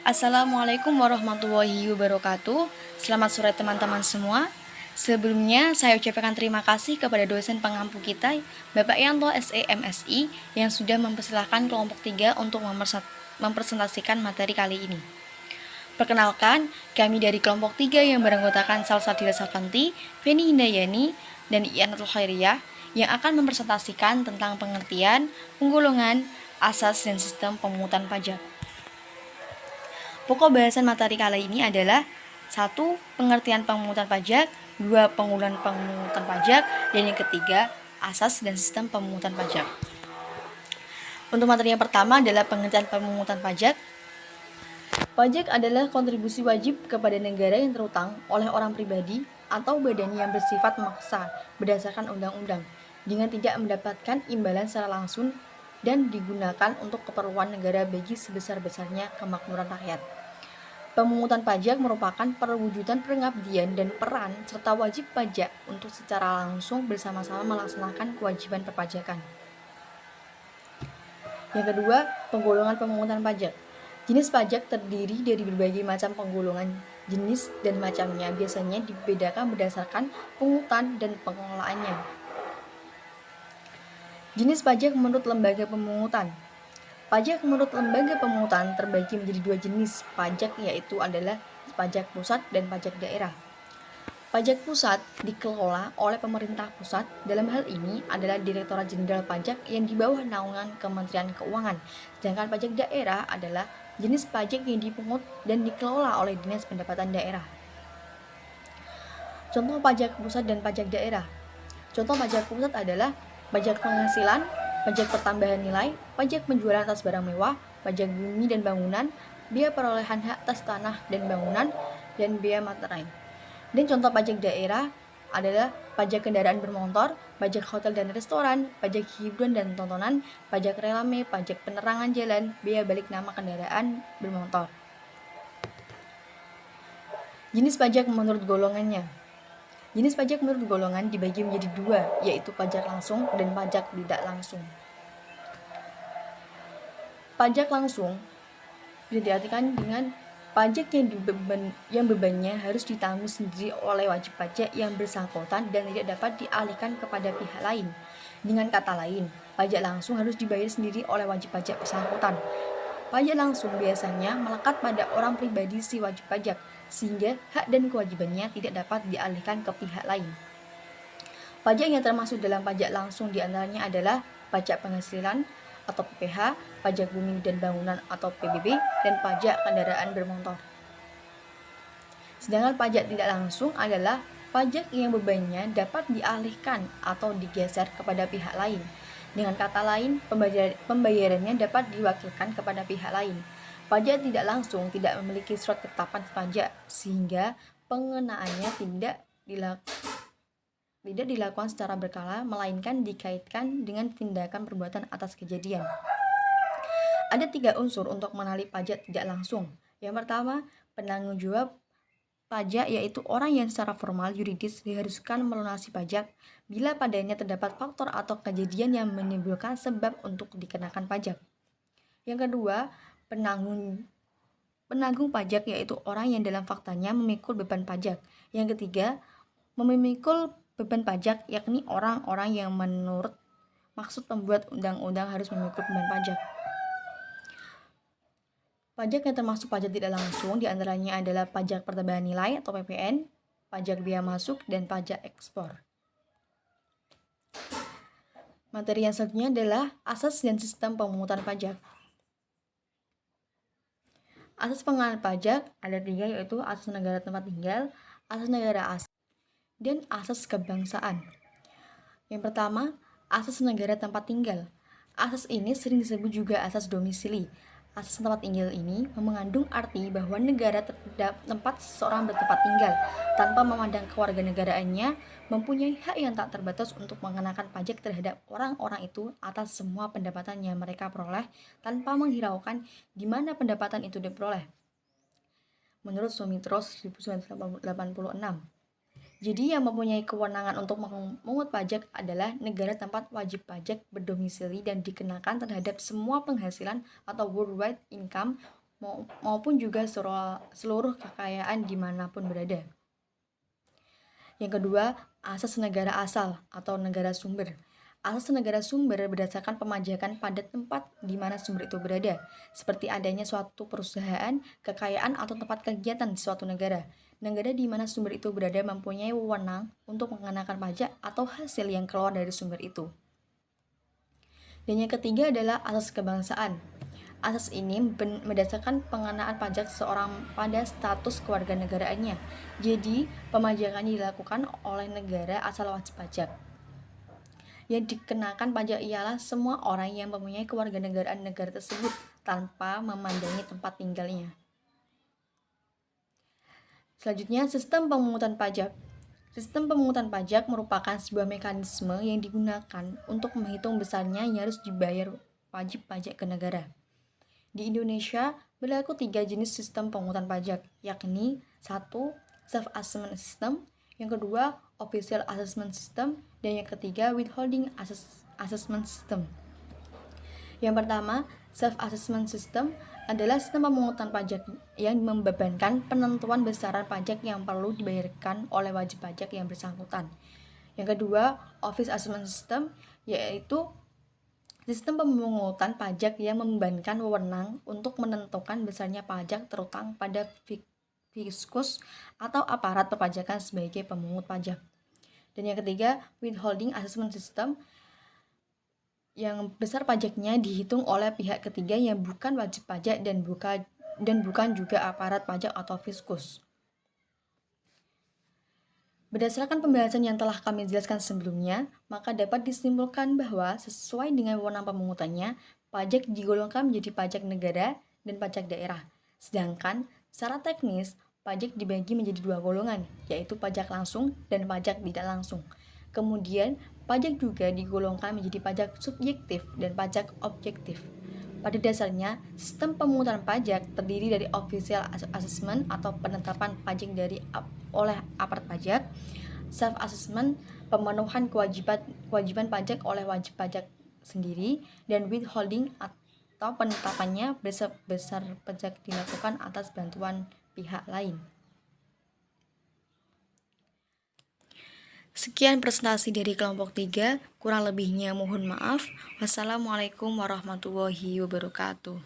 Assalamualaikum warahmatullahi wabarakatuh. Selamat sore teman-teman semua. Sebelumnya saya ucapkan terima kasih kepada dosen pengampu kita, Bapak Yanto SEMSI, yang sudah mempersilahkan kelompok 3 untuk mempresentasikan materi kali ini. Perkenalkan, kami dari kelompok 3 yang beranggotakan Salsabila Safanti, Feni Hindayani, dan Ianatul Khairiyah yang akan mempresentasikan tentang pengertian, penggolongan, asas, dan sistem pemungutan pajak. Pokok bahasan materi kali ini adalah 1. Pengertian pemungutan pajak, 2. Penggunaan pemungutan pajak, dan yang ketiga, asas dan sistem pemungutan pajak. Untuk materi yang pertama adalah pengertian pemungutan pajak. Pajak adalah kontribusi wajib kepada negara yang terutang oleh orang pribadi atau badan yang bersifat memaksa berdasarkan undang-undang dengan tidak mendapatkan imbalan secara langsung dan digunakan untuk keperluan negara bagi sebesar-besarnya kemakmuran rakyat. Pemungutan pajak merupakan perwujudan pengabdian dan peran serta wajib pajak untuk secara langsung bersama-sama melaksanakan kewajiban perpajakan. Yang kedua, penggolongan pemungutan pajak. Jenis pajak terdiri dari berbagai macam penggolongan jenis dan macamnya, biasanya dibedakan berdasarkan pungutan dan pengelolaannya. Jenis pajak menurut lembaga pemungutan. Pajak menurut lembaga pemungutan terbagi menjadi dua jenis pajak, yaitu adalah pajak pusat dan pajak daerah. Pajak pusat dikelola oleh pemerintah pusat, dalam hal ini adalah Direktorat Jenderal Pajak yang di bawah naungan Kementerian Keuangan. Sedangkan pajak daerah adalah jenis pajak yang dipungut dan dikelola oleh Dinas Pendapatan Daerah. Contoh pajak pusat dan pajak daerah. Contoh pajak pusat adalah pajak penghasilan, pajak pertambahan nilai, pajak penjualan atas barang mewah, pajak bumi dan bangunan, biaya perolehan hak atas tanah dan bangunan, dan biaya materai. Dan contoh pajak daerah adalah pajak kendaraan bermotor, pajak hotel dan restoran, pajak hiburan dan tontonan, pajak reklame, pajak penerangan jalan, biaya balik nama kendaraan bermotor. Jenis pajak menurut golongannya. Jenis pajak menurut golongan dibagi menjadi dua, yaitu pajak langsung dan pajak tidak langsung. Pajak langsung bisa diartikan dengan pajak yang bebannya harus ditanggung sendiri oleh wajib pajak yang bersangkutan dan tidak dapat dialihkan kepada pihak lain. Dengan kata lain, pajak langsung harus dibayar sendiri oleh wajib pajak bersangkutan. Pajak langsung biasanya melekat pada orang pribadi si wajib pajak, sehingga hak dan kewajibannya tidak dapat dialihkan ke pihak lain. Pajak yang termasuk dalam pajak langsung diantaranya adalah pajak penghasilan atau PPH, pajak bumi dan bangunan atau PBB, dan pajak kendaraan bermotor. Sedangkan pajak tidak langsung adalah pajak yang bebannya dapat dialihkan atau digeser kepada pihak lain. Dengan kata lain, pembayarannya dapat diwakilkan kepada pihak lain. Pajak tidak langsung tidak memiliki surat ketetapan pajak, sehingga pengenaannya tidak dilakukan secara berkala, melainkan dikaitkan dengan tindakan perbuatan atas kejadian. Ada 3 unsur untuk mengenali pajak tidak langsung. Yang pertama, penanggung jawab pajak, yaitu orang yang secara formal yuridis diharuskan melunasi pajak bila padanya terdapat faktor atau kejadian yang menimbulkan sebab untuk dikenakan pajak. Yang kedua, penanggung pajak, yaitu orang yang dalam faktanya memikul beban pajak. Yang ketiga, memikul beban pajak, yakni orang-orang yang menurut maksud pembuat undang-undang harus memikul beban pajak. Pajak yang termasuk pajak tidak langsung diantaranya adalah pajak pertambahan nilai atau PPN, pajak biaya masuk, dan pajak ekspor. Materi yang selanjutnya adalah asas dan sistem pemungutan pajak. Asas pengenaan pajak ada 3, yaitu asas negara tempat tinggal, asas negara asal, dan asas kebangsaan. Yang pertama, asas negara tempat tinggal. Asas ini sering disebut juga asas domisili. Asas tempat tinggal ini mengandung arti bahwa negara tempat seseorang bertempat tinggal tanpa memandang kewarganegaraannya mempunyai hak yang tak terbatas untuk mengenakan pajak terhadap orang-orang itu atas semua pendapatan yang mereka peroleh tanpa menghiraukan di mana pendapatan itu diperoleh. Menurut Sumitro 1986. Jadi yang mempunyai kewenangan untuk memungut pajak adalah negara tempat wajib pajak berdomisili dan dikenakan terhadap semua penghasilan atau worldwide income maupun juga seluruh kekayaan dimanapun berada. Yang kedua, asas negara asal atau negara sumber. Asas negara sumber berdasarkan pemajakan pada tempat di mana sumber itu berada, seperti adanya suatu perusahaan, kekayaan, atau tempat kegiatan di suatu negara. Negara di mana sumber itu berada mempunyai wewenang untuk mengenakan pajak atau hasil yang keluar dari sumber itu. Dan yang ketiga adalah asas kebangsaan. Asas ini berdasarkan pengenaan pajak seseorang pada status kewarganegaraannya. Jadi, pemajakan dilakukan oleh negara asal wajib pajak. Yang dikenakan pajak ialah semua orang yang mempunyai kewarganegaraan negara tersebut tanpa memandangi tempat tinggalnya. Selanjutnya, sistem pemungutan pajak. Sistem pemungutan pajak merupakan sebuah mekanisme yang digunakan untuk menghitung besarnya yang harus dibayar wajib pajak ke negara. Di Indonesia, berlaku 3 jenis sistem pemungutan pajak, yakni 1. Self-assessment system, yang kedua, official assessment system, dan yang ketiga, withholding assessment system. Yang pertama, self-assessment system adalah sistem pemungutan pajak yang membebankan penentuan besaran pajak yang perlu dibayarkan oleh wajib pajak yang bersangkutan. Yang kedua, office assessment system, yaitu sistem pemungutan pajak yang membebankan wewenang untuk menentukan besarnya pajak terutang pada fiskus atau aparat perpajakan sebagai pemungut pajak. Dan yang ketiga, withholding assessment system, yang besar pajaknya dihitung oleh pihak ketiga yang bukan wajib pajak dan bukan juga aparat pajak atau fiskus. Berdasarkan pembahasan yang telah kami jelaskan sebelumnya, maka dapat disimpulkan bahwa sesuai dengan wewenang pemungutannya, pajak digolongkan menjadi pajak negara dan pajak daerah. Sedangkan secara teknis, pajak dibagi menjadi 2 golongan, yaitu pajak langsung dan pajak tidak langsung. Kemudian, pajak juga digolongkan menjadi pajak subjektif dan pajak objektif. Pada dasarnya, sistem pemungutan pajak terdiri dari official assessment atau penetapan pajak oleh aparat pajak, self-assessment, pemenuhan kewajiban pajak oleh wajib pajak sendiri, dan withholding atau penetapannya besar pajak dilakukan atas bantuan pihak lain. Sekian presentasi dari kelompok 3, kurang lebihnya mohon maaf. Wassalamualaikum warahmatullahi wabarakatuh.